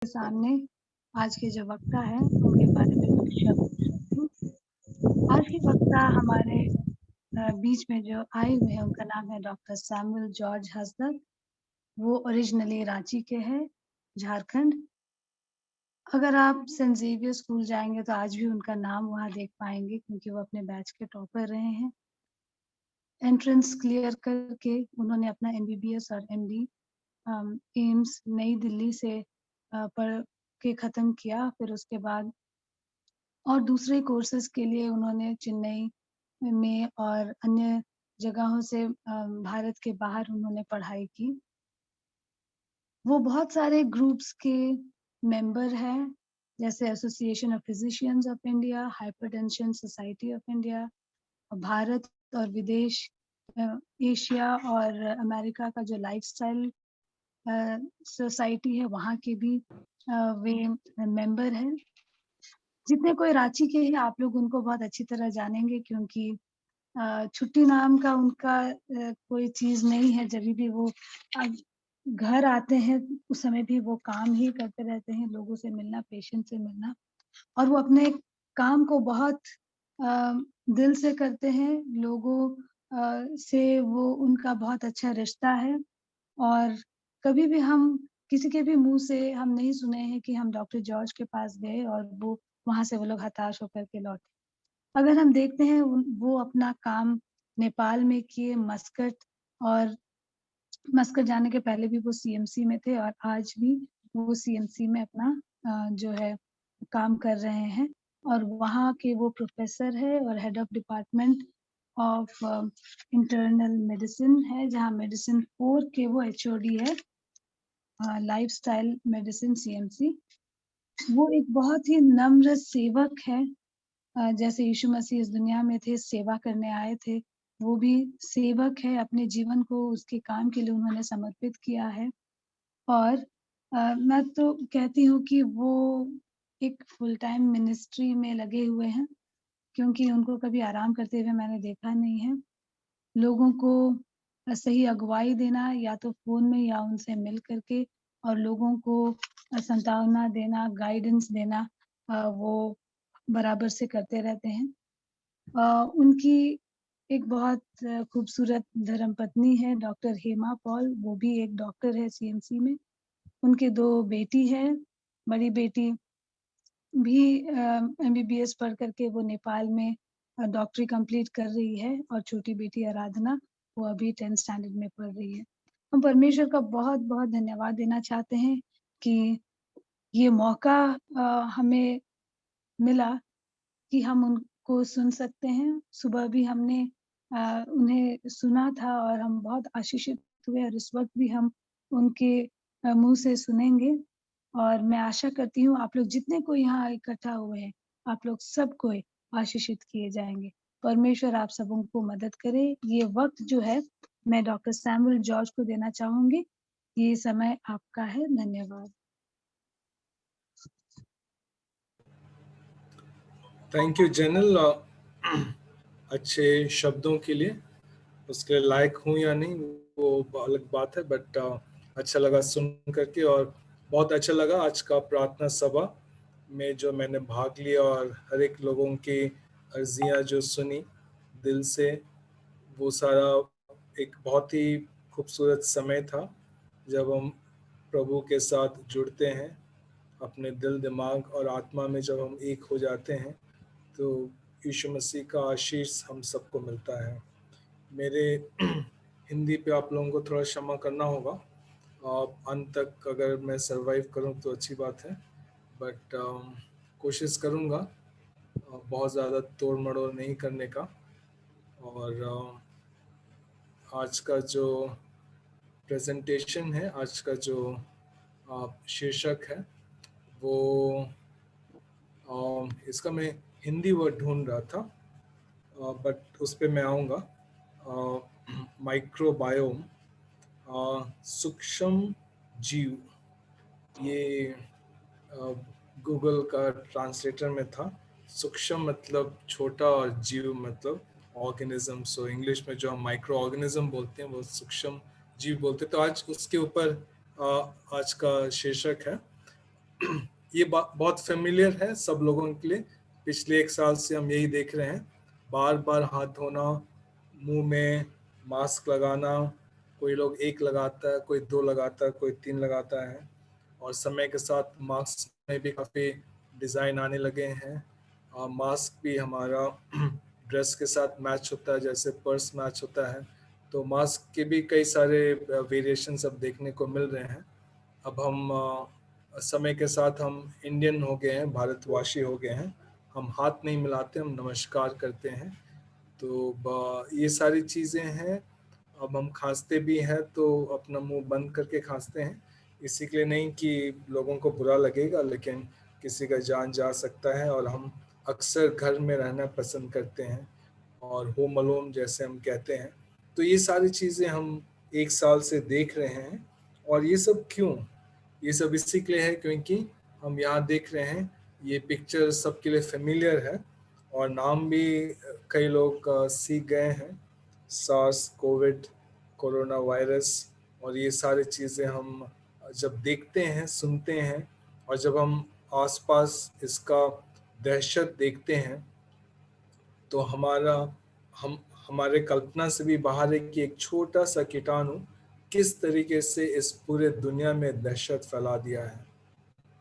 सामने आज के जो वक्ता हैं, उनके बारे में कुछ शब्द रखती हूँ। आज के वक्ता हमारे बीच में जो आए हुए हैं, उनका नाम है डॉक्टर सैमुअल जॉर्ज हसदर। वो ओरिजिनली रांची के हैं, झारखंड। अगर आप सेंट ज़ेवियर स्कूल जाएँगे तो आज भी उनका नाम वहाँ देख पाएँगे क्योंकि वो अपने बैच के टॉपर रहे हैं। एंट्रेंस क्लियर करके उन्होंने अपना एमबीबीएस और एमडी एम्स नई दिल्ली से पढ़ के ख़त्म किया। फिर उसके बाद और दूसरे कोर्सेज़ के लिए उन्होंने चेन्नई में और अन्य जगहों से भारत के बाहर उन्होंने पढ़ाई की। वो बहुत सारे ग्रुप्स के मेंबर हैं, जैसे association of physicians of India, hypertension society of India, Bharat और विदेश एशिया और अमेरिका का जो लाइफ़स्टाइल सोसाइटी है, वहाँ के भी वे मेंबर हैं। जितने कोई रांची के हैं, आप लोग उनको बहुत अच्छी तरह जानेंगे क्योंकि छुट्टी नाम का उनका कोई चीज़ नहीं है। जभी भी वो अ, घर आते हैं, उस समय भी वो काम ही करते रहते हैं, लोगों से मिलना, पेशेंट से मिलना और वो अपने काम को बहुत अ, दिल से करते हैं। लोगों से वो उनका बहुत अच्छा रिश्ता है और कभी भी हम किसी के भी मुँह से हम नहीं सुने हैं कि हम डॉक्टर जॉर्ज के पास गए और वो वहाँ से वो लोग हताश होकर के लौटे। अगर हम देखते हैं वो अपना काम नेपाल में किए, मस्कट जाने के पहले भी वो सीएमसी में थे और आज भी वो सीएमसी में अपना जो है काम कर रहे हैं और वहाँ के वो प्रोफ़ेसर है और head of department of internal medicine है, जहाँ मेडिसिन 4 के वो एचओडी है, लाइफ़स्टाइल मेडिसिन सीएमसी। वो एक बहुत ही नम्र सेवक है। जैसे यीशु मसीह इस दुनिया में थे, सेवा करने आए थे, वो भी सेवक है, अपने जीवन को उसके काम के लिए उन्होंने समर्पित किया है और मैं तो कहती हूँ कि वो एक फुल टाइम मिनिस्ट्री में लगे हुए हैं, क्योंकि उनको कभी आराम करते हुए मैंने देखा नहीं है। लोगों को सही अगुवाई देना या तो फ़ोन में या उनसे मिल कर के और लोगों को सांत्वना देना, गाइडेंस देना वो बराबर से करते रहते हैं। उनकी एक बहुत खूबसूरत धर्मपत्नी है डॉक्टर हेमा पॉल, वो भी एक डॉक्टर है सीएमसी में। उनके 2 बेटी हैं, बड़ी बेटी भी एमबीबीएस पढ़ कर के वो नेपाल में डॉक्टरी कंप्लीट कर रही है और छोटी बेटी आराधना, वो अभी 10th स्टैंडर्ड में पढ़ रही है। हम परमेश्वर का बहुत-बहुत धन्यवाद देना चाहते हैं कि ये मौका हमें मिला कि हम उनको सुन सकते हैं। सुबह भी हमने उन्हें सुना था और हम बहुत आशीषित हुए और इस वक़्त भी हम उनके मुँह से सुनेंगे और मैं आशा करती हूँ आप लोग जितने कोई यहाँ इकट्ठा हुए हैं, आप लोग सब कोई आशीषित किए जाएँगे। परमेश्वर आप सबों को मदद करे। ये वक़्त जो है मैं डॉक्टर सैमुअल जॉर्ज को देना चाहूँगी। ये समय आपका है। धन्यवाद। थैंक यू जनरल अच्छे शब्दों के लिए। उसके लायक हूँ या नहीं वो अलग बात है, बट अच्छा लगा सुन करके और बहुत अच्छा लगा आज का प्रार्थना सभा में जो मैंने भाग लिया और हर एक लोगों की अर्जियां जो सुनी दिल से, वो सारा एक बहुत ही खूबसूरत समय था जब हम प्रभु के साथ जुड़ते हैं, अपने दिल दिमाग और आत्मा में जब हम एक हो जाते हैं तो यीशु मसीह का आशीष हम सबको मिलता है। मेरे हिंदी पे आप लोगों को थोड़ा क्षमा करना होगा, अंत तक अगर मैं सरवाइव करूं तो अच्छी बात है, बट कोशिश करूंगा बहुत ज़्यादा तोड़ मड़ोड़ नहीं करने का। और आज का जो प्रेजेंटेशन है, आज का जो शीर्षक है वो इसका मैं हिंदी वर्ड ढूंढ रहा था, बट उस पर मैं आऊँगा। माइक्रोबायोम, सूक्ष्म जीव, ये गूगल का ट्रांसलेटर में था। सूक्ष्म मतलब छोटा और जीव मतलब ऑर्गेनिज्म। सो इंग्लिश में जो हम माइक्रो ऑर्गेनिज्म बोलते हैं वो सूक्ष्म जीव बोलते हैं। तो आज उसके ऊपर आज का शीर्षक है। ये बहुत फेमिलियर है सब लोगों के लिए। पिछले 1 साल से हम यही देख रहे हैं, बार बार हाथ धोना, मुंह में मास्क लगाना, कोई लोग 1 लगाता है, कोई 2 लगाता है, कोई 3 लगाता है। और समय के साथ मास्क में भी काफ़ी डिज़ाइन आने लगे हैं। मास्क भी हमारा ड्रेस के साथ मैच होता है, जैसे पर्स मैच होता है। तो मास्क के भी कई सारे वेरिएशंस अब देखने को मिल रहे हैं। अब हम समय के साथ हम इंडियन हो गए हैं, भारतवासी हो गए हैं। हम हाथ नहीं मिलाते, हम नमस्कार करते हैं। तो ये सारी चीज़ें हैं। अब हम खांसते भी हैं तो अपना मुंह बंद करके खांसते हैं, इसी के लिए नहीं कि लोगों को बुरा लगेगा, लेकिन किसी का जान जा सकता है। और हम अक्सर घर में रहना पसंद करते हैं, और होम अलोन जैसे हम कहते हैं। तो ये सारी चीज़ें हम 1 साल से देख रहे हैं। और ये सब क्यों? ये सब इसी के लिए है क्योंकि हम यहाँ देख रहे हैं, ये पिक्चर सबके लिए फेमिलियर है, और नाम भी कई लोग सीख गए हैं। सार्स, कोविड, कोरोना वायरस, और ये सारी चीज़ें हम जब देखते हैं, सुनते हैं, और जब हम आसपास इसका दहशत देखते हैं, तो हम हमारे कल्पना से भी बाहर है कि एक छोटा सा कीटाणु किस तरीके से इस पूरे दुनिया में दहशत फैला दिया है।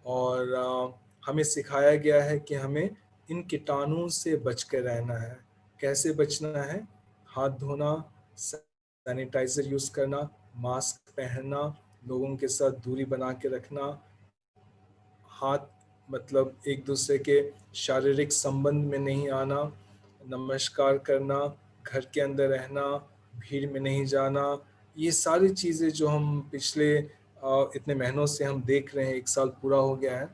और हमें सिखाया गया है कि हमें इन कीटाणुओं से बच के रहना है। कैसे बचना है? हाथ धोना, सैनिटाइजर यूज़ करना, मास्क पहनना, लोगों के साथ दूरी बना के रखना, हाथ मतलब एक दूसरे के शारीरिक संबंध में नहीं आना, नमस्कार करना, घर के अंदर रहना, भीड़ में नहीं जाना। ये सारी चीज़ें जो हम पिछले इतने महीनों से हम देख रहे हैं, 1 साल पूरा हो गया है,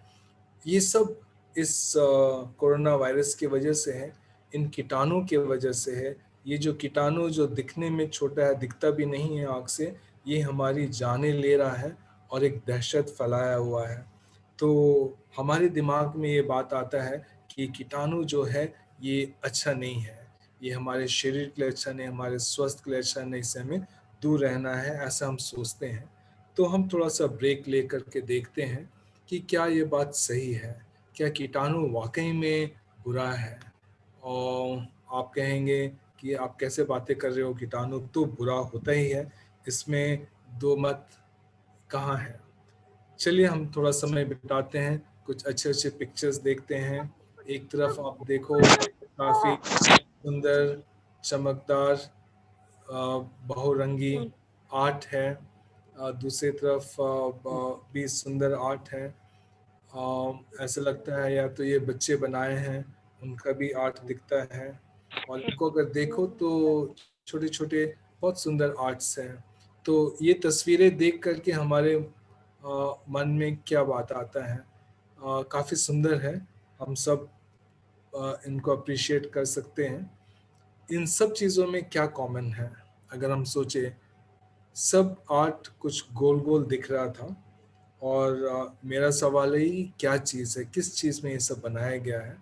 ये सब इस कोरोना वायरस की वजह से है, इन कीटाणु की वजह से है। ये जो कीटाणु जो दिखने में छोटा है, दिखता भी नहीं है आँख से, ये हमारी जानें ले रहा है और एक दहशत फैलाया हुआ है। तो हमारे दिमाग में ये बात आता है कि कीटाणु जो है ये अच्छा नहीं है, ये हमारे शरीर के लिए अच्छा नहीं, हमारे स्वास्थ्य के लिए अच्छा नहीं, इससे हमें दूर रहना है, ऐसा हम सोचते हैं। तो हम थोड़ा-सा ब्रेक लेकर के देखते हैं कि क्या ये बात सही है? क्या कीटाणु वाक़ई में बुरा है? और आप कहेंगे कि आप कैसे बातें कर रहे हो, कीटाणु तो बुरा होता ही है, इसमें दो मत कहाँ है? चलिए हम थोड़ा समय बिताते हैं, कुछ अच्छे-अच्छे पिक्चर्स देखते हैं। एक तरफ आप देखो, काफ़ी सुंदर, चमकदार बहुरंगी आर्ट है। दूसरी तरफ भी सुंदर आर्ट है। ऐसा लगता है या तो ये बच्चे बनाए हैं, उनका भी आर्ट दिखता है। और इनको अगर देखो तो छोटे-छोटे बहुत सुंदर आर्ट्स हैं। तो ये तस्वीरें देख कर के हमारे मन में क्या बात आता है? काफ़ी सुंदर है, हम सब इनको अप्रिशिएट कर सकते हैं। इन सब चीज़ों में क्या कॉमन है? अगर हम सोचें, सब आर्ट कुछ गोल-गोल दिख रहा था, और मेरा सवाल है ये क्या चीज़ है? किस चीज़ में ये सब बनाया गया है?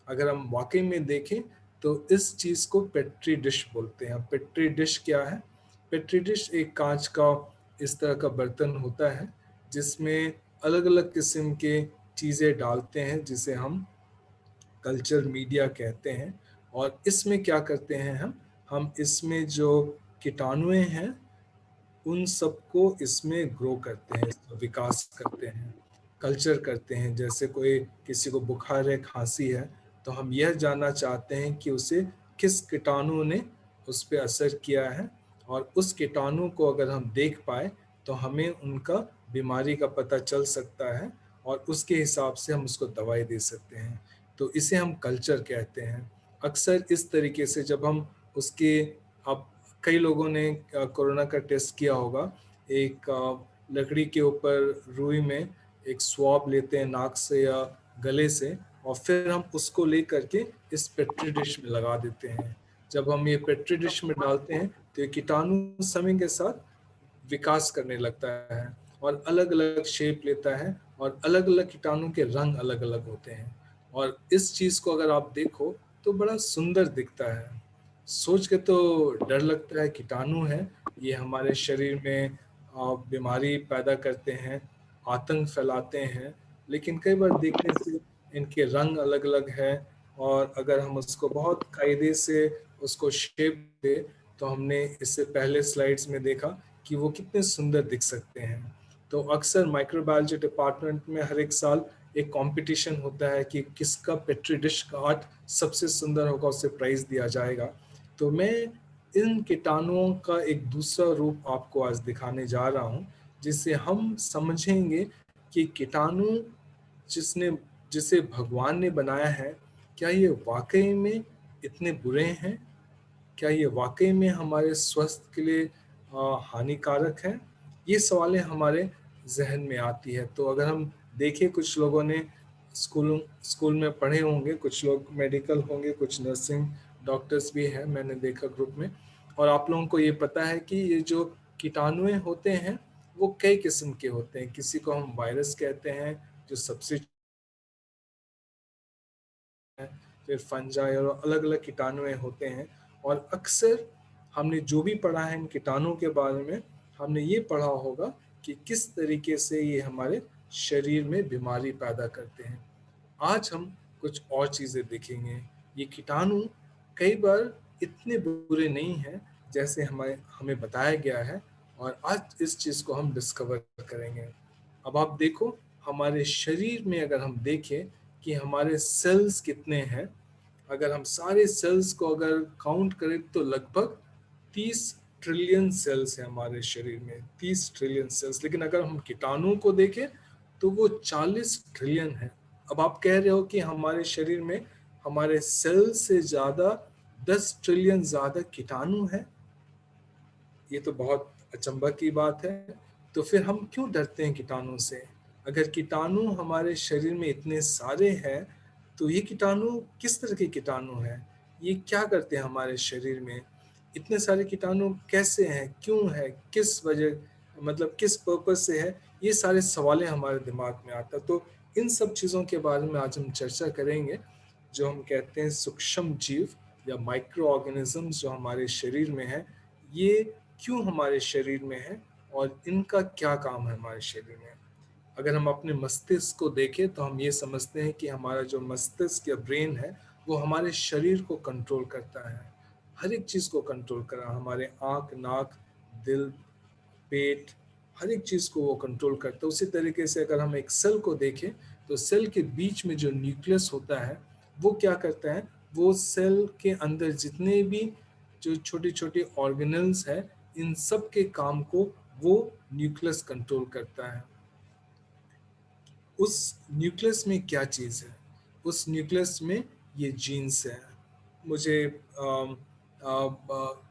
अगर हम वाक़ई में देखें तो इस चीज़ को पेट्री डिश बोलते हैं। पेट्री डिश क्या है? पेट्री डिश एक काँच का इस तरह का बर्तन होता है, जिसमें अलग-अलग किस्म के चीज़ें डालते हैं, जिसे हम कल्चर मीडिया कहते हैं। और इसमें क्या करते हैं हम इसमें जो कीटाणुएँ हैं, उन सबको इसमें ग्रो करते हैं, इसका विकास करते हैं, कल्चर करते हैं। जैसे कोई किसी को बुखार है, खांसी है, तो हम यह जानना चाहते हैं कि उसे किस कीटाणु ने उस पे असर किया है, और उस कीटाणु को अगर हम देख पाए तो हमें उनका बीमारी का पता चल सकता है, और उसके हिसाब से हम उसको दवाई दे सकते हैं। तो इसे हम कल्चर कहते हैं। अक्सर इस तरीके से जब हम उसके अब कई लोगों ने कोरोना का टेस्ट किया होगा। एक लकड़ी के ऊपर रुई में एक स्वैब लेते हैं नाक से या गले से, और फिर हम उसको लेकर के इस पेट्री डिश में लगा देते हैं। जब हम ये पेट्री डिश में डालते हैं तो ये कीटाणु समय के साथ विकास करने लगता है, और अलग-अलग शेप लेता है, और अलग-अलग कीटाणु के रंग अलग-अलग होते हैं। और इस चीज़ को अगर आप देखो तो बड़ा सुंदर दिखता है। सोच के तो डर लगता है, कीटाणु है, ये हमारे शरीर में बीमारी पैदा करते हैं, आतंक फैलाते हैं, लेकिन कई बार देखने से इनके रंग अलग अलग है, और अगर हम उसको बहुत कायदे से उसको शेप दे तो हमने इससे पहले स्लाइड्स में देखा कि वो कितने सुंदर दिख सकते हैं। तो अक्सर माइक्रोबायोलॉजी डिपार्टमेंट में हर एक साल एक कंपटीशन होता है कि किसका पेट्री डिश का आर्ट सबसे सुंदर होगा, उसे प्राइज दिया जाएगा। तो मैं इन कीटाणुओं का एक दूसरा रूप आपको आज दिखाने जा रहा हूँ, जिससे हम समझेंगे कि कीटाणु जिसने जिसे भगवान ने बनाया है, क्या ये वाकई में इतने बुरे हैं? क्या ये वाकई में हमारे स्वास्थ्य के लिए हानिकारक है? ये सवालें हमारे जहन में आती है। तो अगर हम देखें, कुछ लोगों ने स्कूल में पढ़े होंगे, कुछ लोग मेडिकल होंगे, कुछ नर्सिंग डॉक्टर्स भी हैं, मैंने देखा ग्रुप में। और आप लोगों को ये पता है कि ये जो कीटाणुएं होते हैं वो कई किस्म के होते हैं। किसी को हम वायरस कहते हैं जो सबसे, फिर फंजाई और अलग अलग कीटाणुएं होते हैं। और अक्सर हमने जो भी पढ़ा है इन कीटाणुओं के बारे में, हमने ये पढ़ा होगा कि किस तरीके से ये हमारे शरीर में बीमारी पैदा करते हैं। आज हम कुछ और चीज़ें देखेंगे। ये कीटाणु कई बार इतने बुरे नहीं हैं जैसे हमें बताया गया है, और आज इस चीज़ को हम डिस्कवर करेंगे। अब आप देखो, हमारे शरीर में अगर हम देखें कि हमारे सेल्स कितने हैं, अगर हम सारे सेल्स को अगर काउंट करें तो लगभग 30 ट्रिलियन सेल्स हैं हमारे शरीर में, 30 ट्रिलियन सेल्स। लेकिन अगर हम कीटाणु को देखें तो वो 40 ट्रिलियन है। अब आप कह रहे हो कि हमारे शरीर में हमारे सेल से ज्यादा 10 ट्रिलियन ज्यादा कीटाणु है। ये तो बहुत अचंभा की बात है। तो फिर हम क्यों डरते हैं कीटाणु से? अगर कीटाणु हमारे शरीर में इतने सारे हैं तो ये कीटाणु किस तरह के कीटाणु हैं? ये क्या करते हैं हमारे शरीर में? इतने सारे कीटाणु कैसे हैं, क्यों है, किस वजह, मतलब किस पर्पस से है? ये सारे सवालें हमारे दिमाग में आता है। तो इन सब चीज़ों के बारे में आज हम चर्चा करेंगे, जो हम कहते हैं सूक्ष्म जीव या माइक्रो ऑर्गेनिजम्स जो हमारे शरीर में है। ये क्यों हमारे शरीर में है और इनका क्या काम है हमारे शरीर में? अगर हम अपने मस्तिष्क को देखें तो हम ये समझते हैं कि हमारा जो मस्तिष्क या ब्रेन है वो हमारे शरीर को कंट्रोल करता है, हर एक चीज़ को कंट्रोल कर रहा है। हमारे आँख, नाक, दिल, पेट, हर एक चीज़ को वो कंट्रोल करता है। उसी तरीके से अगर हम एक सेल को देखें तो सेल के बीच में जो न्यूक्लियस होता है वो क्या करता है, वो सेल के अंदर जितने भी जो छोटी छोटी ऑर्गेनल्स है, इन सब के काम को वो न्यूक्लियस कंट्रोल करता है। उस न्यूक्लियस में क्या चीज़ है? उस न्यूक्लियस में ये जीन्स है। मुझे अम, अ, ब-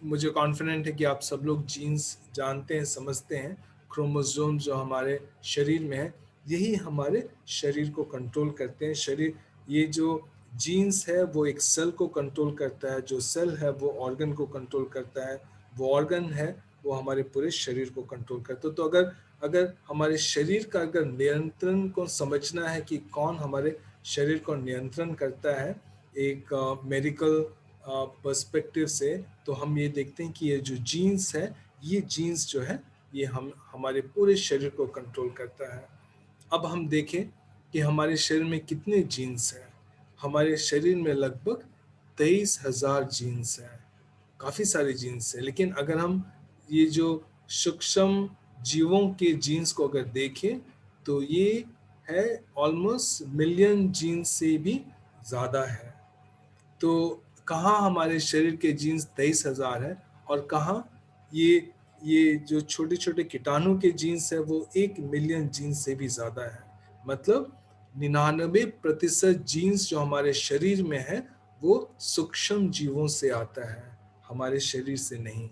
मुझे कॉन्फिडेंट है कि आप सब लोग जीन्स जानते हैं, समझते हैं। क्रोमोसोम जो हमारे शरीर में है, यही हमारे शरीर को कंट्रोल करते हैं। शरीर, ये जो जीन्स है वो एक सेल को कंट्रोल करता है, जो सेल है वो ऑर्गन को कंट्रोल करता है, वो ऑर्गन है वो हमारे पूरे शरीर को कंट्रोल करता है। तो अगर अगर हमारे शरीर का अगर नियंत्रण को समझना है कि कौन हमारे शरीर को नियंत्रण करता है एक मेडिकल पर्सपेक्टिव से, तो हम ये देखते हैं कि ये जो जीन्स है, ये जीन्स जो है ये हम हमारे पूरे शरीर को कंट्रोल करता है। अब हम देखें कि हमारे शरीर में कितने जीन्स हैं। हमारे शरीर में लगभग 23,000 जीन्स हैं, काफ़ी सारे जीन्स हैं। लेकिन अगर हम ये जो सूक्ष्म जीवों के जीन्स को अगर देखें तो ये है ऑलमोस्ट मिलियन जीन्स से भी ज़्यादा है। तो कहाँ हमारे शरीर के जीन्स 23,000 है, और कहाँ ये जो छोटे छोटे कीटाणु के जीन्स है वो 1 मिलियन जीन्स से भी ज़्यादा है। मतलब 99% जीन्स जो हमारे शरीर में है वो सूक्ष्म जीवों से आता है, हमारे शरीर से नहीं।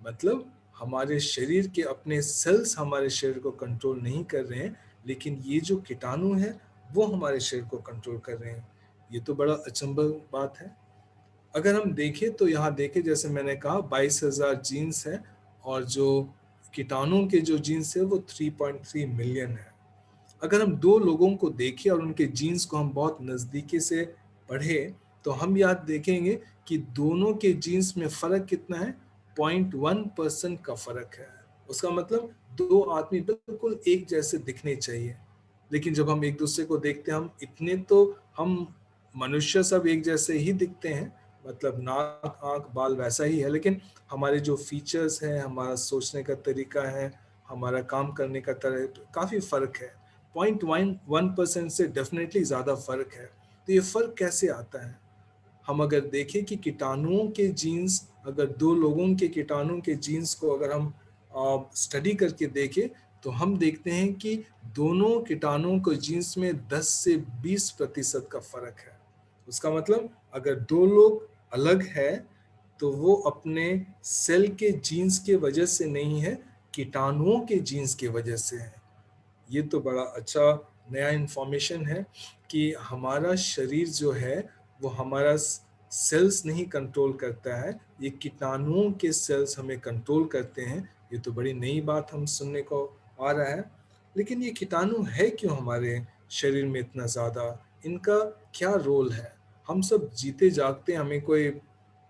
मतलब हमारे शरीर के अपने सेल्स हमारे शरीर को कंट्रोल नहीं कर रहे हैं, लेकिन ये जो कीटाणु है वो हमारे शरीर को कंट्रोल कर रहे हैं। ये तो बड़ा अचंभा बात है। अगर हम देखें तो यहाँ देखें, जैसे मैंने कहा 22,000 जीन्स है, और जो कीटाणु के जो जीन्स है वो 3.3 मिलियन है। अगर हम दो लोगों को देखें और उनके जीन्स को हम बहुत नज़दीकी से पढ़ें तो हम याद देखेंगे कि दोनों के जीन्स में फ़र्क कितना है, 0.1% का फ़र्क है। उसका मतलब दो आदमी बिल्कुल एक जैसे दिखने चाहिए, लेकिन जब हम एक दूसरे को देखते हैं, हम इतने तो हम मनुष्य सब एक जैसे ही दिखते हैं, मतलब नाक आंख बाल वैसा ही है, लेकिन हमारे जो फीचर्स हैं, हमारा सोचने का तरीका है, हमारा काम करने का तरह काफ़ी फ़र्क है। 0.1% से डेफिनेटली ज़्यादा फ़र्क है। तो ये फ़र्क कैसे आता है? हम अगर देखें कि कीटाणुओं के जीन्स, अगर दो लोगों के कीटाणुओं के जीन्स को अगर हम स्टडी करके देखें, तो हम देखते हैं कि दोनों कीटाणुओं के जीन्स में 10 से 20% का फ़र्क है। उसका मतलब अगर दो लोग अलग हैं, तो वो अपने सेल के जीन्स के वजह से नहीं है, कीटाणुओं के जीन्स की वजह से है। ये तो बड़ा अच्छा नया इन्फॉर्मेशन है कि हमारा शरीर जो है वो हमारा सेल्स नहीं कंट्रोल करता है, ये कीटाणुओं के सेल्स हमें कंट्रोल करते हैं। ये तो बड़ी नई बात हम सुनने को आ रहा है। लेकिन ये कीटाणु है क्यों हमारे शरीर में इतना ज़्यादा? इनका क्या रोल है? हम सब जीते जागते हैं, हमें कोई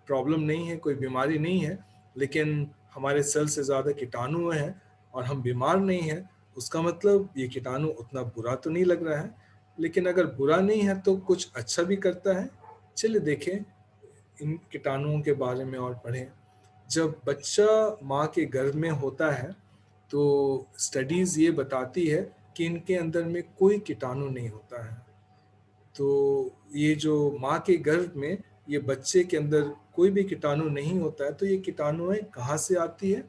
प्रॉब्लम नहीं है, कोई बीमारी नहीं है, लेकिन हमारे सेल से ज़्यादा कीटाणु हैं और हम बीमार नहीं हैं। उसका मतलब ये कीटाणु उतना बुरा तो नहीं लग रहा है, लेकिन अगर बुरा नहीं है तो कुछ अच्छा भी करता है। चलिए देखें इन कीटाणुओं के बारे में और पढ़ें। जब बच्चा माँ के गर्भ में होता है, तो स्टडीज़ ये बताती है कि इनके अंदर में कोई कीटाणु नहीं होता है। तो ये जो माँ के गर्भ में ये बच्चे के अंदर कोई भी कीटाणु नहीं होता है, तो ये कीटाणुएँ कहाँ से आती है?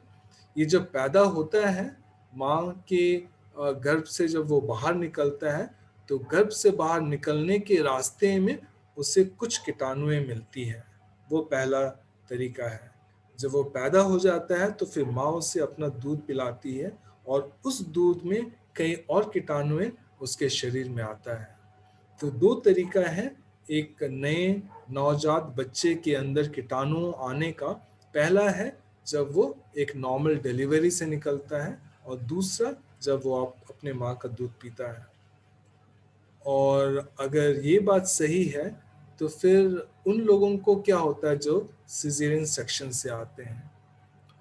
ये जब पैदा होता है, माँ के गर्भ से जब वो बाहर निकलता है, तो गर्भ से बाहर निकलने के रास्ते में उसे कुछ कीटाणुएँ मिलती हैं। वो पहला तरीका है। जब वो पैदा हो जाता है, तो फिर माँ उसे अपना दूध पिलाती है और उस दूध में कई और कीटाणुएँ उसके शरीर में आता है। तो 2 तरीका है एक नए नवजात बच्चे के अंदर कीटाणु आने का। पहला है जब वो एक नॉर्मल डिलीवरी से निकलता है और दूसरा जब वो आप अपने माँ का दूध पीता है। और अगर ये बात सही है, तो फिर उन लोगों को क्या होता है जो सिज़ेरियन सेक्शन से आते हैं।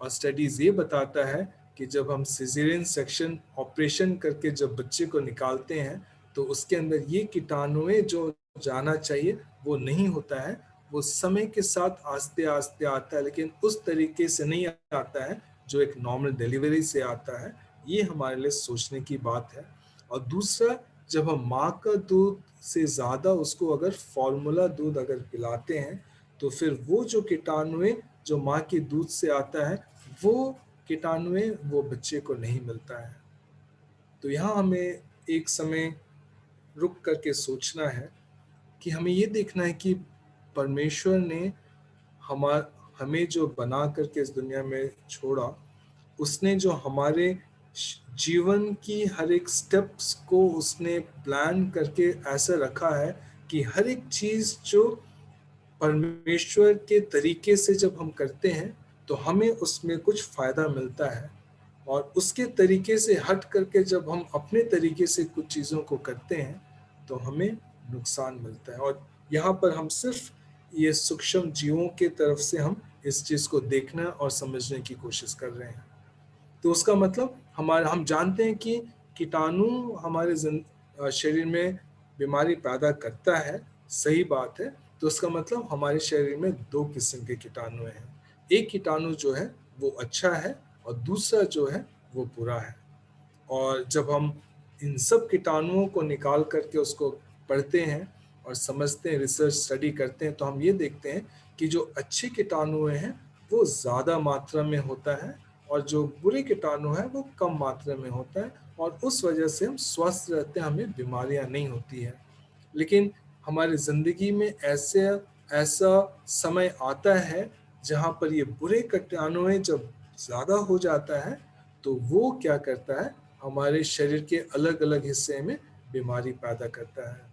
और स्टडीज़ ये बताता है कि जब हम सिज़ेरियन सेक्शन ऑपरेशन करके जब बच्चे को निकालते हैं, तो उसके अंदर ये कीटाणुएँ जो जाना चाहिए, वो नहीं होता है। वो समय के साथ आस्ते-आस्ते आता है, लेकिन उस तरीके से नहीं आता है, जो एक नॉर्मल डिलीवरी से आता है। ये हमारे लिए सोचने की बात है। और दूसरा, जब हम माँ का दूध से ज़्यादा उसको अगर फ़ॉर्मूला दूध अगर पिलाते हैं, तो फिर वो जो कीटाणुएँ जो माँ के दूध से आता है, वो कीटाणुएँ वो बच्चे को नहीं मिलता है। तो यहाँ हमें एक समय रुक कर के सोचना है कि हमें ये देखना है कि परमेश्वर ने हमा हमें जो बना कर के इस दुनिया में छोड़ा, उसने जो हमारे जीवन की हर एक स्टेप्स को उसने प्लान करके ऐसा रखा है कि हर एक चीज़ जो परमेश्वर के तरीके से जब हम करते हैं, तो हमें उसमें कुछ फ़ायदा मिलता है और उसके तरीके से हट करके जब हम अपने तरीके से कुछ चीज़ों को करते हैं, तो हमें नुकसान मिलता है। और यहाँ पर हम सिर्फ़ ये सूक्ष्म जीवों की तरफ से हम इस चीज़ को देखना और समझने की कोशिश कर रहे हैं। तो उसका मतलब हमारा हम जानते हैं कि कीटाणु हमारे शरीर में बीमारी पैदा करता है, सही बात है। तो उसका मतलब हमारे शरीर में 2 किस्म के कीटाणु हैं। एक कीटाणु जो है वो अच्छा है और दूसरा जो है वो बुरा है। और जब हम इन सब कीटाणुओं को निकाल करके उसको पढ़ते हैं और समझते हैं, रिसर्च स्टडी करते हैं, तो हम ये देखते हैं कि जो अच्छे कीटाणु हैं वो ज़्यादा मात्रा में होता है और जो बुरे कीटाणु हैं वो कम मात्रा में होता है और उस वजह से हम स्वस्थ रहते हैं, हमें बीमारियां नहीं होती हैं। लेकिन हमारी ज़िंदगी में ऐसा समय आता है जहाँ पर ये बुरे कीटाणु जब ज़्यादा हो जाता है, तो वो क्या करता है, हमारे शरीर के अलग-अलग हिस्से में बीमारी पैदा करता है।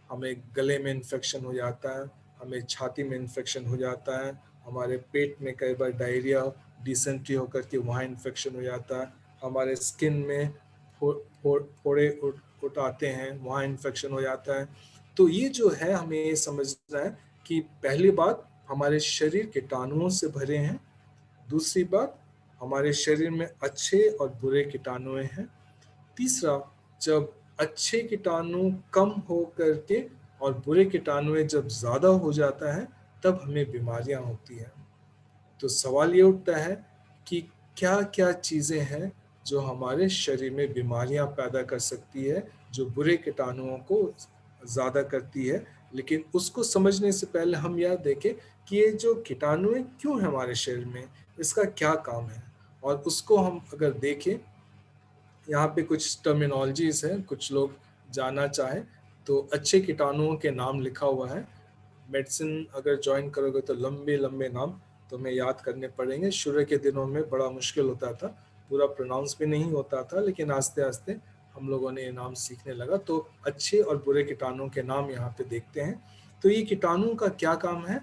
हमें गले में इन्फेक्शन हो जाता है, हमें छाती में इन्फेक्शन हो जाता है, हमारे पेट में कई बार डायरिया, डिसेंट्री होकर के वहाँ इन्फेक्शन हो जाता है, हमारे स्किन में फोड़े उठ आते हैं, वहाँ इन्फेक्शन हो जाता है। तो ये जो है हमें ये समझना है कि पहली बात हमारे शरीर कीटाणुओं से भरे हैं, दूसरी बात हमारे शरीर में अच्छे और बुरे कीटाणु हैं। तीसरा, जब अच्छे कीटाणु कम हो करके और बुरे कीटाणु जब ज़्यादा हो जाता है तब हमें बीमारियां होती हैं। तो सवाल ये उठता है कि क्या क्या चीज़ें हैं जो हमारे शरीर में बीमारियां पैदा कर सकती है, जो बुरे कीटाणुओं को ज़्यादा करती है। लेकिन उसको समझने से पहले हम यह देखें कि ये जो कीटाणु हैं क्यों है हमारे शरीर में, इसका क्या काम है। और उसको हम अगर देखें, यहाँ पे कुछ टर्मिनोलॉजीज हैं, कुछ लोग जानना चाहें तो अच्छे कीटाणुओं के नाम लिखा हुआ है। मेडिसिन अगर ज्वाइन करोगे तो लंबे लंबे नाम तुम्हें याद करने पड़ेंगे। शुरू के दिनों में बड़ा मुश्किल होता था, पूरा प्रोनाउंस भी नहीं होता था, लेकिन आस्ते आस्ते हम लोगों ने ये नाम सीखने लगा। तो अच्छे और बुरे कीटाणुओं के नाम यहाँ पे देखते हैं। तो ये कीटाणु का क्या काम है?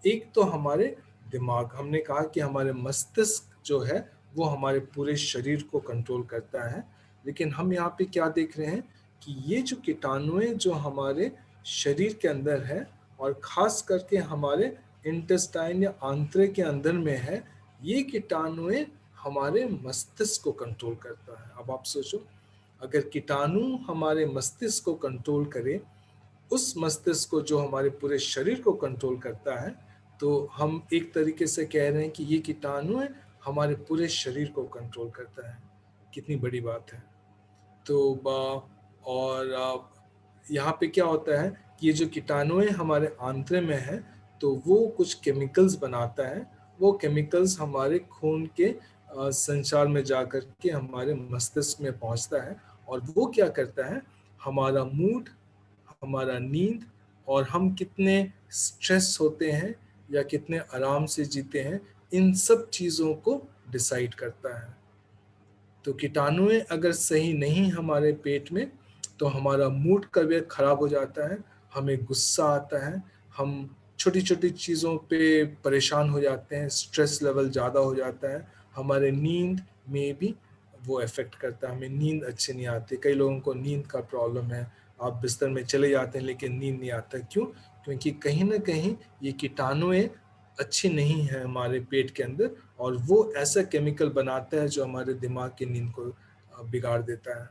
एक तो हमारे दिमाग, हमने कहा कि हमारे मस्तिष्क जो है वो हमारे पूरे शरीर को कंट्रोल करता है। लेकिन हम यहाँ पे क्या देख रहे हैं कि ये जो कीटाणु जो हमारे शरीर के अंदर है और खास करके हमारे इंटेस्टाइन या आंतरे के अंदर में है, ये कीटाणु हमारे मस्तिष्क को कंट्रोल करता है। अब आप सोचो, अगर कीटाणु हमारे मस्तिष्क को कंट्रोल करे, उस मस्तिष्क को जो हमारे पूरे शरीर को कंट्रोल करता है, तो हम एक तरीके से कह रहे हैं कि ये कीटाणु हमारे पूरे शरीर को कंट्रोल करता है। कितनी बड़ी बात है। तो और यहाँ पे क्या होता है कि ये जो कीटाणु हमारे आंतरे में है, तो वो कुछ केमिकल्स बनाता है। वो केमिकल्स हमारे खून के संचार में जाकर के हमारे मस्तिष्क में पहुँचता है। और वो क्या करता है, हमारा मूड, हमारा नींद और हम कितने स्ट्रेस होते हैं या कितने आराम से जीते हैं, इन सब चीज़ों को डिसाइड करता है। तो कीटाणु अगर सही नहीं हमारे पेट में, तो हमारा मूड कभी खराब हो जाता है, हमें गुस्सा आता है, हम छोटी छोटी चीज़ों पे परेशान हो जाते हैं, स्ट्रेस लेवल ज़्यादा हो जाता है, हमारे नींद में भी वो इफ़ेक्ट करता है, हमें नींद अच्छी नहीं आती। कई लोगों को नींद का प्रॉब्लम है, आप बिस्तर में चले जाते हैं लेकिन नींद नहीं आता। क्यों? क्योंकि कहीं ना कहीं ये कीटाणु अच्छी नहीं है हमारे पेट के अंदर, और वो ऐसा केमिकल बनाता है जो हमारे दिमाग की नींद को बिगाड़ देता है।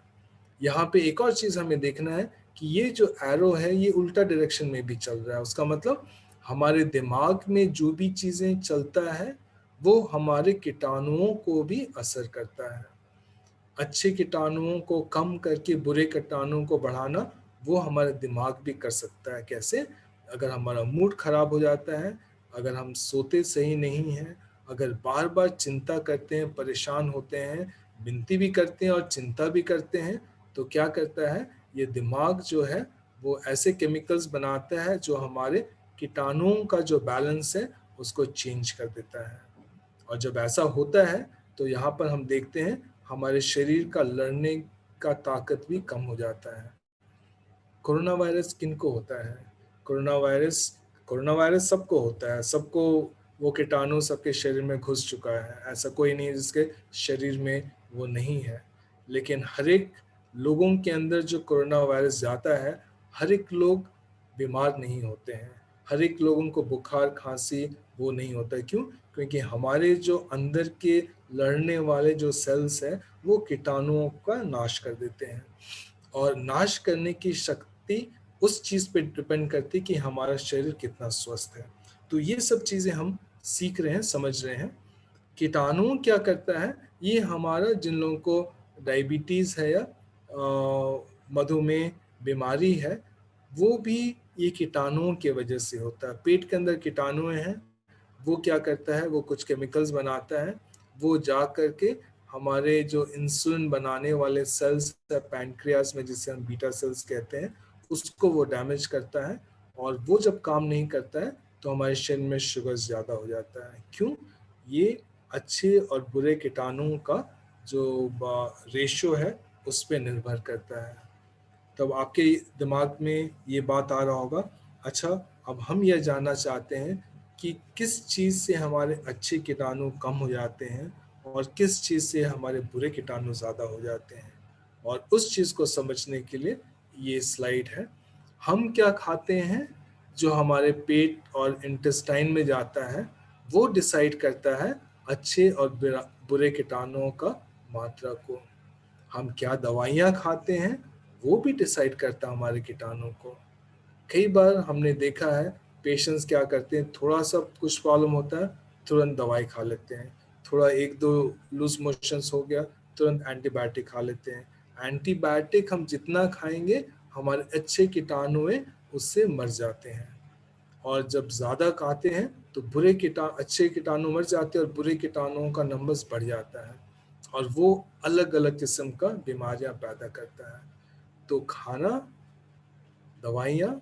यहाँ पे एक और चीज़ हमें देखना है कि ये जो एरो है ये उल्टा डायरेक्शन में भी चल रहा है। उसका मतलब हमारे दिमाग में जो भी चीज़ें चलता है वो हमारे कीटाणुओं को भी असर करता है। अच्छे कीटाणुओं को कम करके बुरे कीटाणुओं को बढ़ाना वो हमारा दिमाग भी कर सकता है। कैसे? अगर हमारा मूड खराब हो जाता है, अगर हम सोते सही नहीं हैं, अगर बार बार चिंता करते हैं, परेशान होते हैं, विनती भी करते हैं और चिंता भी करते हैं, तो क्या करता है ये दिमाग जो है वो ऐसे केमिकल्स बनाता है जो हमारे कीटाणुओं का जो बैलेंस है उसको चेंज कर देता है। और जब ऐसा होता है तो यहाँ पर हम देखते हैं हमारे शरीर का लड़ने का ताकत भी कम हो जाता है। कोरोना वायरस किनको होता है? कोरोना वायरस कोरोना वायरस सबको होता है, सबको वो कीटाणु सबके शरीर में घुस चुका है। ऐसा कोई नहीं है जिसके शरीर में वो नहीं है। लेकिन हर एक लोगों के अंदर जो कोरोना वायरस जाता है, हर एक लोग बीमार नहीं होते हैं, हर एक लोगों को बुखार खांसी वो नहीं होता है। क्यों? क्योंकि हमारे जो अंदर के लड़ने वाले जो सेल्स हैं वो कीटाणुओं का नाश कर देते हैं। और नाश करने की शक्ति उस चीज़ पे डिपेंड करती कि हमारा शरीर कितना स्वस्थ है। तो ये सब चीज़ें हम सीख रहे हैं, समझ रहे हैं। कीटाणु क्या करता है, ये हमारा जिन लोगों को डायबिटीज़ है या मधुमेह बीमारी है, वो भी ये कीटाणुओं की वजह से होता है। पेट के अंदर कीटाणु हैं, वो क्या करता है, वो कुछ केमिकल्स बनाता है, वो जा करके हमारे जो इंसुलिन बनाने वाले सेल्स है पैनक्रियाज में, जिसे हम बीटा सेल्स कहते हैं, उसको वो डैमेज करता है। और वो जब काम नहीं करता है तो हमारे शरीर में शुगर ज़्यादा हो जाता है। क्यों? ये अच्छे और बुरे कीटाणुओं का जो रेशो है उस पर निर्भर करता है। तब आपके दिमाग में ये बात आ रहा होगा, अच्छा अब हम यह जानना चाहते हैं कि किस चीज़ से हमारे अच्छे कीटाणु कम हो जाते हैं और किस चीज़ से हमारे बुरे कीटाणु ज़्यादा हो जाते हैं। और उस चीज़ को समझने के लिए ये स्लाइड है। हम क्या खाते हैं, जो हमारे पेट और इंटेस्टाइन में जाता है, वो डिसाइड करता है अच्छे और बुरे कीटाणुओं का मात्रा को। हम क्या दवाइयाँ खाते हैं वो भी डिसाइड करता है हमारे कीटाणु को। कई बार हमने देखा है पेशेंट्स क्या करते हैं, थोड़ा सा कुछ प्रॉब्लम होता है तुरंत दवाई खा लेते हैं, थोड़ा एक दो लूज मोशंस हो गया तुरंत एंटीबायोटिक खा लेते हैं। एंटीबायोटिक हम जितना खाएंगे हमारे अच्छे कीटाणु उससे मर जाते हैं, और जब ज़्यादा खाते हैं तो अच्छे कीटाणु मर जाते हैं और बुरे कीटाणुओं का नंबर्स बढ़ जाता है, और वो अलग अलग किस्म का बीमारियां पैदा करता है। तो खाना, दवाइयाँ,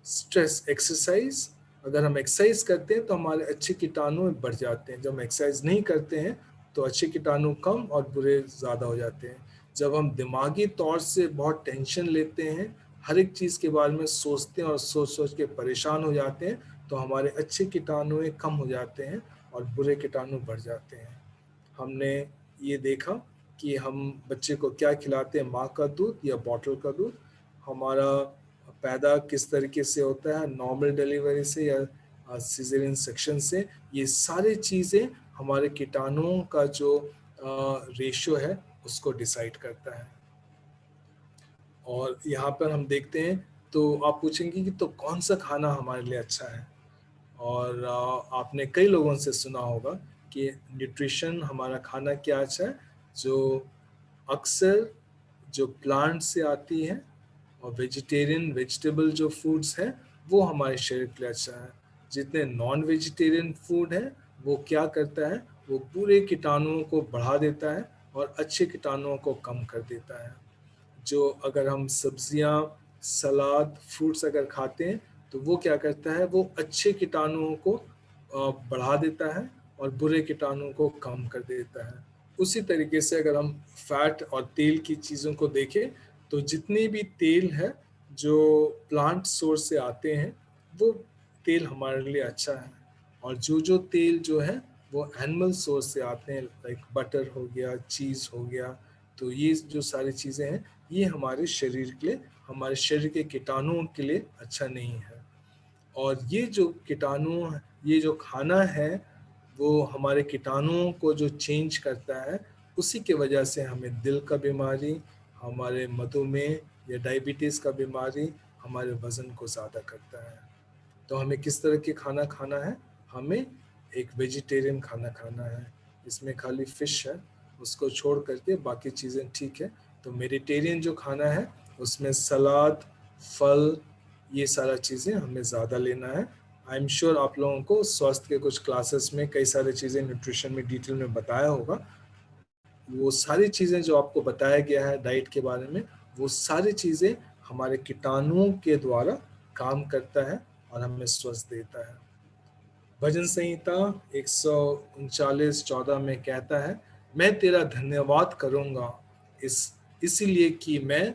स्ट्रेस, एक्सरसाइज, अगर हम एक्सरसाइज करते हैं तो हमारे अच्छे कीटाणु बढ़ जाते हैं, जब हम एक्सरसाइज नहीं करते हैं तो अच्छे कीटाणु कम और बुरे ज़्यादा हो जाते हैं। जब हम दिमागी तौर से बहुत टेंशन लेते हैं, हर एक चीज़ के बारे में सोचते हैं और सोच सोच के परेशान हो जाते हैं, तो हमारे अच्छे कीटाणु कम हो जाते हैं और बुरे कीटाणु बढ़ जाते हैं। हमने ये देखा कि हम बच्चे को क्या खिलाते हैं, माँ का दूध या बॉटल का दूध, हमारा पैदा किस तरीके से होता है, नॉर्मल डिलीवरी से या सिजेरियन सेक्शन से, ये सारी चीज़ें हमारे कीटाणुओं का जो रेशियो है उसको डिसाइड करता है। और यहाँ पर हम देखते हैं, तो आप पूछेंगे कि तो कौन सा खाना हमारे लिए अच्छा है, और आपने कई लोगों से सुना होगा कि न्यूट्रिशन, हमारा खाना क्या अच्छा है, जो अक्सर जो प्लांट से आती है और वेजिटेरियन वेजिटेबल जो फूड्स हैं वो हमारे शरीर के लिए अच्छा है। जितने नॉन वेजिटेरियन फूड है वो क्या करता है, वो पूरे कीटाणुओं को बढ़ा देता है और अच्छे कीटाणुओं को कम कर देता है। जो अगर हम सब्जियां, सलाद, फ्रूट्स अगर खाते हैं तो वो क्या करता है, वो अच्छे कीटाणुओं को बढ़ा देता है और बुरे कीटाणुओं को कम कर देता है। उसी तरीके से अगर हम फैट और तेल की चीज़ों को देखें तो जितने भी तेल है जो प्लांट सोर्स से आते हैं वो तेल हमारे लिए अच्छा है, और जो तेल जो है वो एनिमल सोर्स से आते हैं, लाइक बटर हो गया, चीज़ हो गया, तो ये जो सारी चीज़ें हैं ये हमारे शरीर के लिए, हमारे शरीर के कीटाणुओं के लिए अच्छा नहीं है। और ये जो कीटाणु, ये जो खाना है वो हमारे कीटाणुओं को जो चेंज करता है, उसी के वजह से हमें दिल का बीमारी, हमारे मधुमेह या डायबिटीज़ का बीमारी, हमारे वज़न को ज़्यादा करता है। तो हमें किस तरह के खाना खाना है, हमें एक वेजिटेरियन खाना खाना है, इसमें खाली फ़िश है, उसको छोड़ करके बाकी चीज़ें ठीक है। तो मेडिटेरियन जो खाना है उसमें सलाद, फल, ये सारा चीज़ें हमें ज़्यादा लेना है। आई एम श्योर आप लोगों को स्वास्थ्य के कुछ क्लासेस में कई सारी चीज़ें न्यूट्रिशन में डिटेल में बताया होगा। वो सारी चीज़ें जो आपको बताया गया है डाइट के बारे में, वो सारी चीज़ें हमारे कीटाणुओं के द्वारा काम करता है और हमें स्वस्थ देता है। भजन संहिता 139:14 में कहता है, मैं तेरा धन्यवाद करूंगा इसीलिए कि मैं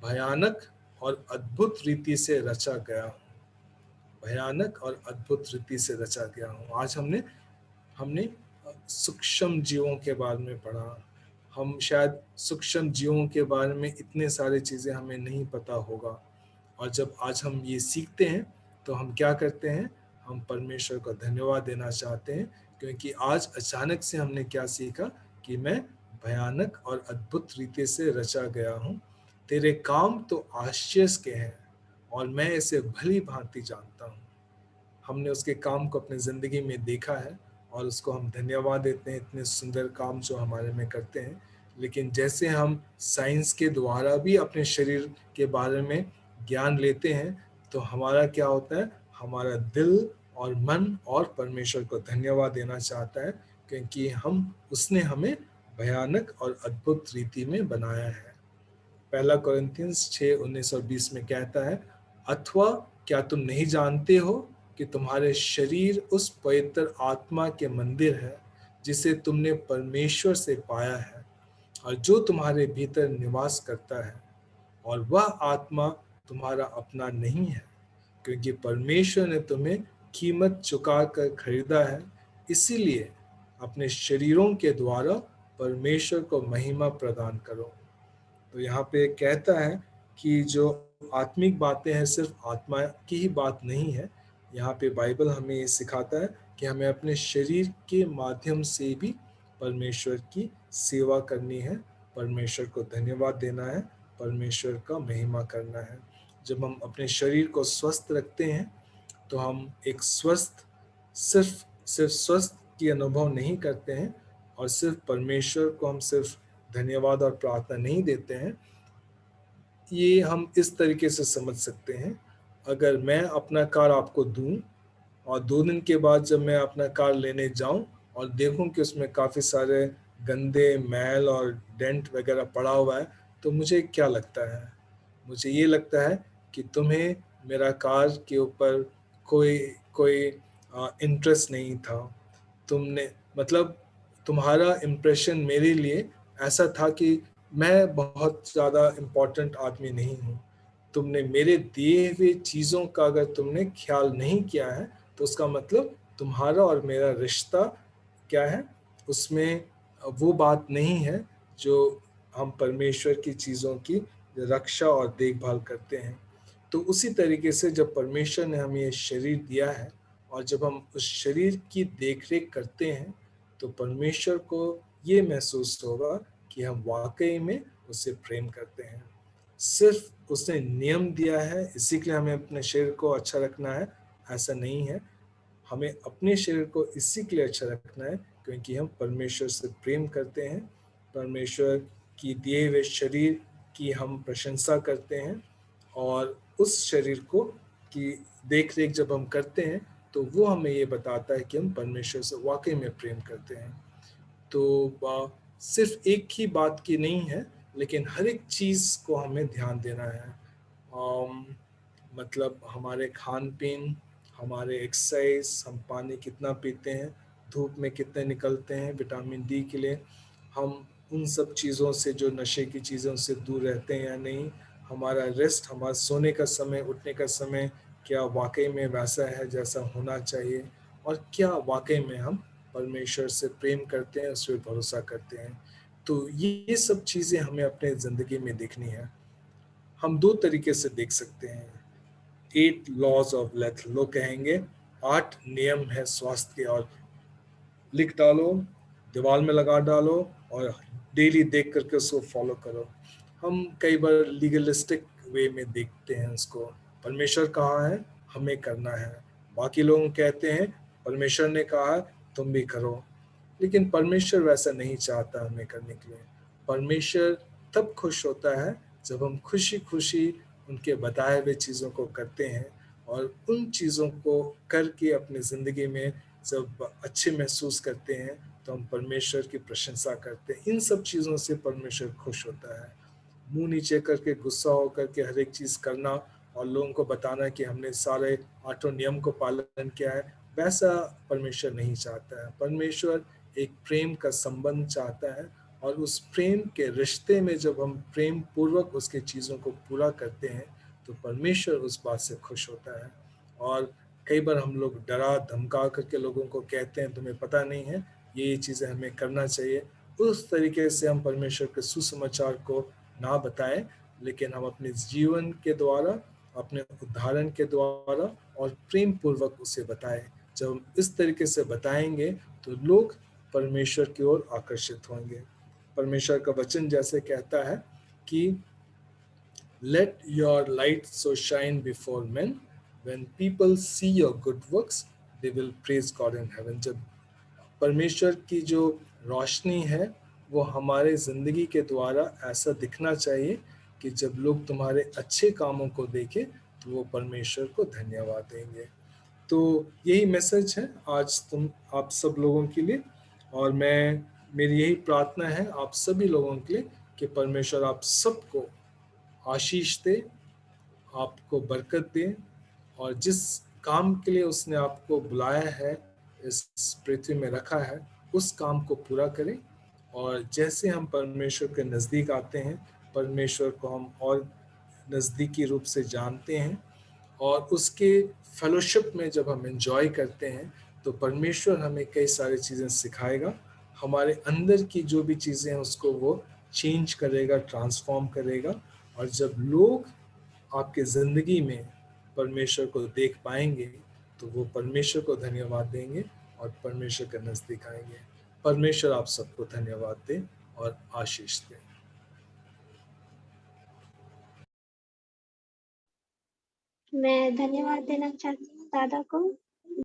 भयानक और अद्भुत रीति से रचा गया हूँ। भयानक और अद्भुत रीति से रचा गया हूँ। आज हमने हमने सूक्ष्म जीवों के बारे में पढ़ा। हम शायद सूक्ष्म जीवों के बारे में इतने सारे चीज़ें हमें नहीं पता होगा, और जब आज हम ये सीखते हैं तो हम क्या करते हैं, हम परमेश्वर को धन्यवाद देना चाहते हैं, क्योंकि आज अचानक से हमने क्या सीखा कि मैं भयानक और अद्भुत रीति से रचा गया हूँ। तेरे काम तो आश्चर्य के हैं और मैं इसे भली भांति जानता हूँ। हमने उसके काम को अपनी ज़िंदगी में देखा है और उसको हम धन्यवाद देते हैं, इतने सुंदर काम जो हमारे में करते हैं। लेकिन जैसे हम साइंस के द्वारा भी अपने शरीर के बारे में ज्ञान लेते हैं तो हमारा क्या होता है, हमारा दिल और मन और परमेश्वर को धन्यवाद देना चाहता है, क्योंकि उसने हमें भयानक और अद्भुत रीति में बनाया है। पहला कोरिन्थियंस 6:19 और 20 में कहता है, अथवा क्या तुम नहीं जानते हो कि तुम्हारे शरीर उस पवित्र आत्मा के मंदिर है जिसे तुमने परमेश्वर से पाया है और जो तुम्हारे भीतर निवास करता है, और वह आत्मा तुम्हारा अपना नहीं है, क्योंकि परमेश्वर ने तुम्हें कीमत चुका कर खरीदा है। इसीलिए अपने शरीरों के द्वारा परमेश्वर को महिमा प्रदान करो। तो यहाँ पे कहता है कि जो आत्मिक बातें हैं सिर्फ आत्मा की ही बात नहीं है। यहाँ पे बाइबल हमें ये सिखाता है कि हमें अपने शरीर के माध्यम से भी परमेश्वर की सेवा करनी है, परमेश्वर को धन्यवाद देना है, परमेश्वर का महिमा करना है। जब हम अपने शरीर को स्वस्थ रखते हैं तो हम एक सिर्फ सिर्फ स्वस्थ की अनुभव नहीं करते हैं, और सिर्फ परमेश्वर को हम सिर्फ धन्यवाद और प्रार्थना नहीं देते हैं। ये हम इस तरीके से समझ सकते हैं, अगर मैं अपना कार आपको दूं और 2 दिन के बाद जब मैं अपना कार लेने जाऊं और देखूं कि उसमें काफ़ी सारे गंदे मैल और डेंट वगैरह पड़ा हुआ है, तो मुझे क्या लगता है? मुझे ये लगता है कि तुम्हें मेरा कार के ऊपर कोई कोई इंटरेस्ट नहीं था। तुमने मतलब तुम्हारा इम्प्रेशन मेरे लिए ऐसा था कि मैं बहुत ज़्यादा इम्पोर्टेंट आदमी नहीं हूँ। तुमने मेरे दिए हुए चीज़ों का अगर तुमने ख्याल नहीं किया है, तो उसका मतलब तुम्हारा और मेरा रिश्ता क्या है, उसमें वो बात नहीं है जो हम परमेश्वर की चीज़ों की रक्षा और देखभाल करते हैं। तो उसी तरीके से जब परमेश्वर ने हमें ये शरीर दिया है और जब हम उस शरीर की देखरेख करते हैं, तो परमेश्वर को ये महसूस होगा कि हम वाकई में उससे प्रेम करते हैं। सिर्फ उसने नियम दिया है इसी के लिए हमें अपने शरीर को अच्छा रखना है, ऐसा नहीं है। हमें अपने शरीर को इसी के लिए अच्छा रखना है क्योंकि हम परमेश्वर से प्रेम करते हैं, परमेश्वर की दिए हुए शरीर की हम प्रशंसा करते हैं, और उस शरीर को की देख रेख जब हम करते हैं तो वो हमें ये बताता है कि हम परमेश्वर से वाकई में प्रेम करते हैं। तो सिर्फ एक ही बात की नहीं है, लेकिन हर एक चीज़ को हमें ध्यान देना है। अम, मतलब हमारे खान पीन, हमारे एक्सरसाइज, हम पानी कितना पीते हैं, धूप में कितने निकलते हैं विटामिन डी के लिए, हम उन सब चीज़ों से, जो नशे की चीज़ों से दूर रहते हैं या नहीं, हमारा रेस्ट, हमारा सोने का समय, उठने का समय क्या वाकई में वैसा है जैसा होना चाहिए, और क्या वाकई में हम परमेश्वर से प्रेम करते हैं, उस पर भरोसा करते हैं। तो ये सब चीज़ें हमें अपने ज़िंदगी में देखनी है। हम 2 तरीके से देख सकते हैं। 8 लॉज ऑफ लेथ, लोग कहेंगे 8 नियम है स्वास्थ्य के, और लिख डालो, दीवार में लगा डालो और डेली देख करके उसको फॉलो करो। हम कई बार लीगलिस्टिक वे में देखते हैं उसको। परमेश्वर कहा है हमें करना है, बाकी लोग कहते हैं परमेश्वर ने कहा है तुम भी करो, लेकिन परमेश्वर वैसा नहीं चाहता हमें करने के लिए। परमेश्वर तब खुश होता है जब हम खुशी खुशी उनके बताए हुए चीज़ों को करते हैं, और उन चीज़ों को करके अपनी ज़िंदगी में जब अच्छे महसूस करते हैं तो हम परमेश्वर की प्रशंसा करते हैं। इन सब चीज़ों से परमेश्वर खुश होता है। मुंह नीचे करके, गुस्सा होकर के हर एक चीज़ करना और लोगों को बताना कि हमने सारे 8 नियम को पालन किया है, वैसा परमेश्वर नहीं चाहता है। परमेश्वर एक प्रेम का संबंध चाहता है, और उस प्रेम के रिश्ते में जब हम प्रेम पूर्वक उसके चीज़ों को पूरा करते हैं तो परमेश्वर उस बात से खुश होता है। और कई बार हम लोग डरा धमका करके लोगों को कहते हैं तुम्हें पता नहीं है ये चीज़ें हमें करना चाहिए, उस तरीके से हम परमेश्वर के सुसमाचार को ना बताएं, लेकिन हम अपने जीवन के द्वारा, अपने उदाहरण के द्वारा और प्रेम पूर्वक उसे बताएं। जब हम इस तरीके से बताएंगे तो लोग परमेश्वर की ओर आकर्षित होंगे। परमेश्वर का वचन जैसे कहता है कि let your light so shine before men, when people see your good works they will praise God in heaven। जब परमेश्वर की जो रोशनी है वो हमारे ज़िंदगी के द्वारा ऐसा दिखना चाहिए कि जब लोग तुम्हारे अच्छे कामों को देखें तो वो परमेश्वर को धन्यवाद देंगे। तो यही मैसेज है आज आप सब लोगों के लिए, और मेरी यही प्रार्थना है आप सभी लोगों के लिए कि परमेश्वर आप सबको आशीष दे, आपको बरकत दे, और जिस काम के लिए उसने आपको बुलाया है, इस पृथ्वी में रखा है, उस काम को पूरा करें। और जैसे हम परमेश्वर के नज़दीक आते हैं, परमेश्वर को हम और नज़दीकी रूप से जानते हैं, और उसके फेलोशिप में जब हम एंजॉय करते हैं तो परमेश्वर हमें कई सारी चीज़ें सिखाएगा। हमारे अंदर की जो भी चीज़ें हैं उसको वो चेंज करेगा, ट्रांसफॉर्म करेगा। और जब लोग आपके ज़िंदगी में परमेश्वर को देख पाएंगे तो वो परमेश्वर को धन्यवाद देंगे और परमेश्वर के नज़दीक आएंगे। परमेश्वर आप सबको धन्यवाद दे और आशीष दे। मैं धन्यवाद देना चाहती हूँ दादा को